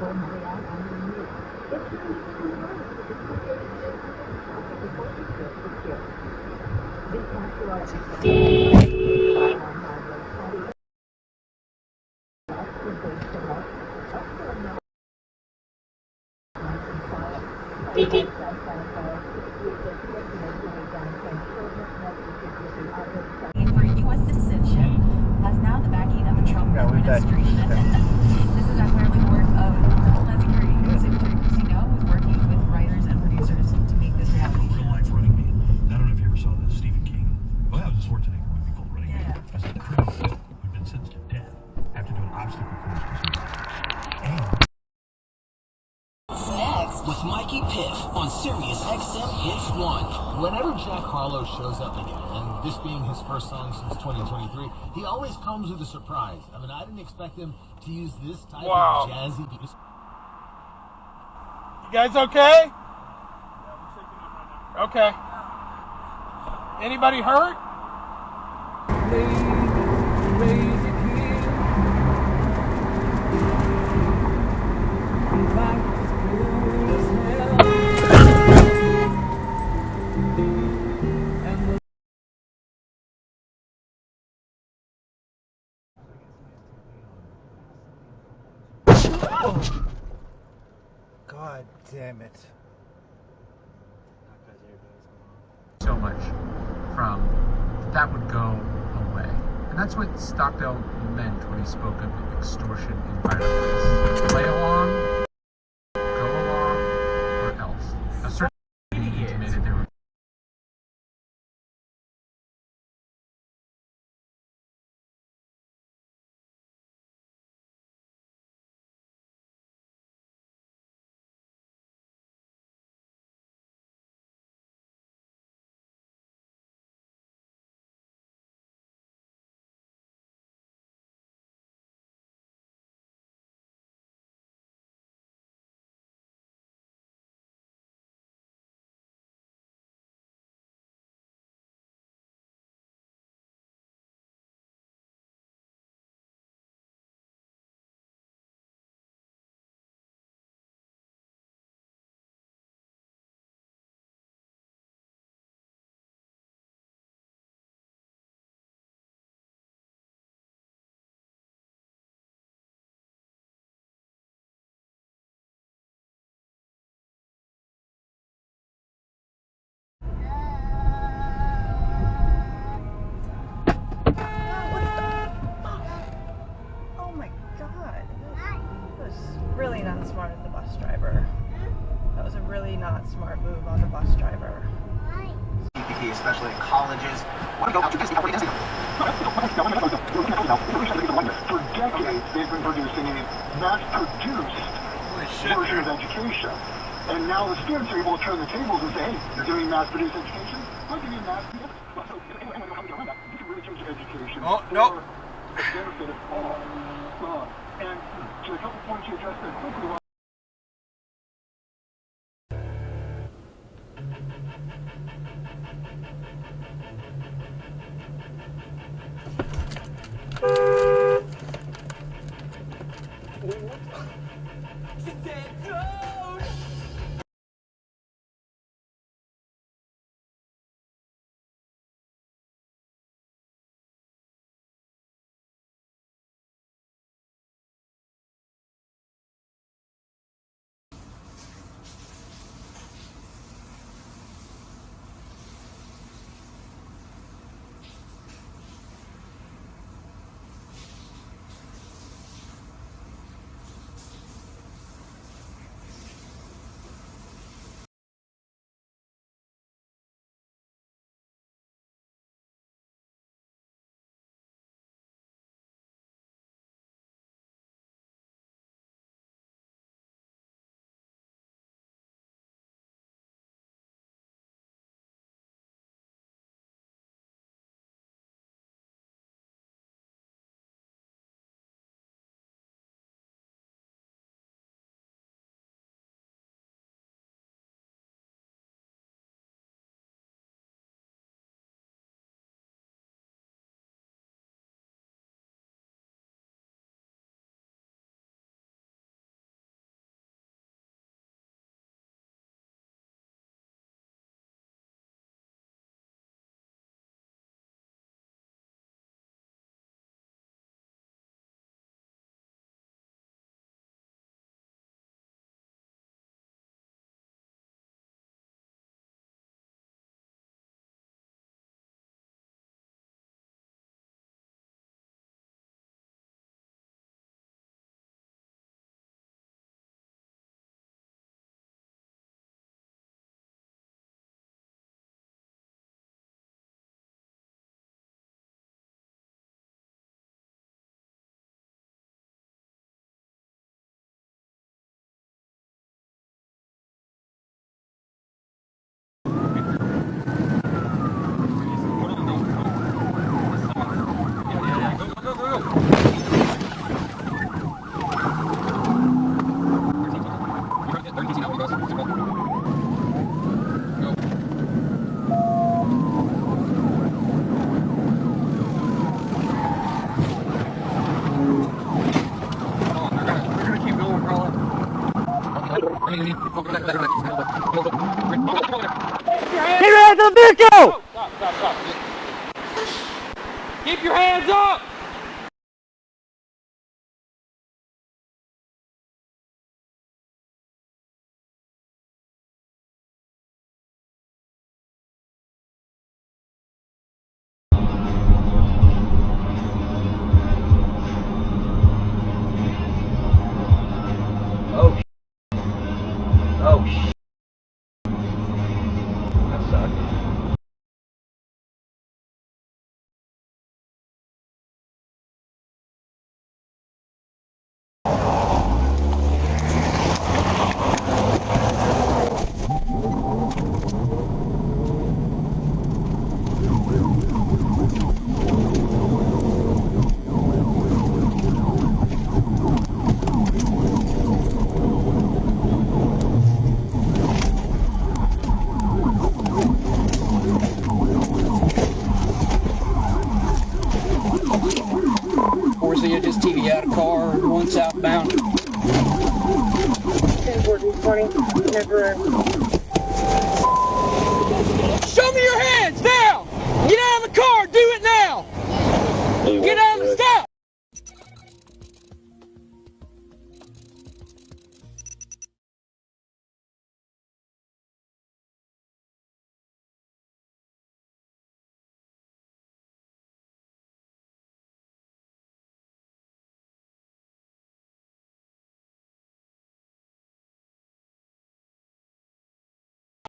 For U.S. citizenship has now the backing of the Trump administration. This is primarily the work of Homeland Secretary Casino, who's working with writers and producers to make this reality. Real life Running Man. I don't know if you ever saw the Stephen King. Well, that was a Schwarzenegger movie called Running Man. As a criminal who'd been sentenced to death after doing obstacle course to survive. Next with Mikey Piff on Sirius XM Hits 1. Whenever Jack Harlow shows up again, and this being his first song since 2023, he always comes with a surprise. I mean, I didn't expect him to use this type of jazzy music. You guys okay? Okay. Anybody hurt? God damn it. So much from that would go away. And that's what Stockdale meant when he spoke of extortion environments. Play along, go along, or else. A certain intimated there were really not smart of the bus driver. That was a really not smart move on the bus driver. Especially in colleges. Want to go out to Disney? For decades, they've been producing a mass-produced version of education. And now the students are able to turn the tables and say, hey, you're doing mass-produced education? I'll give you mass-produced. So, anyway, how do you run that? You can really change education for the benefit of all. And to a couple points you addressed there quickly. your hands on the vehicle! Stop. Keep your hands up! Oh, that sucked. Forcing it just TV out of car, one southbound. 10-14-20, temporary. Show me your hands!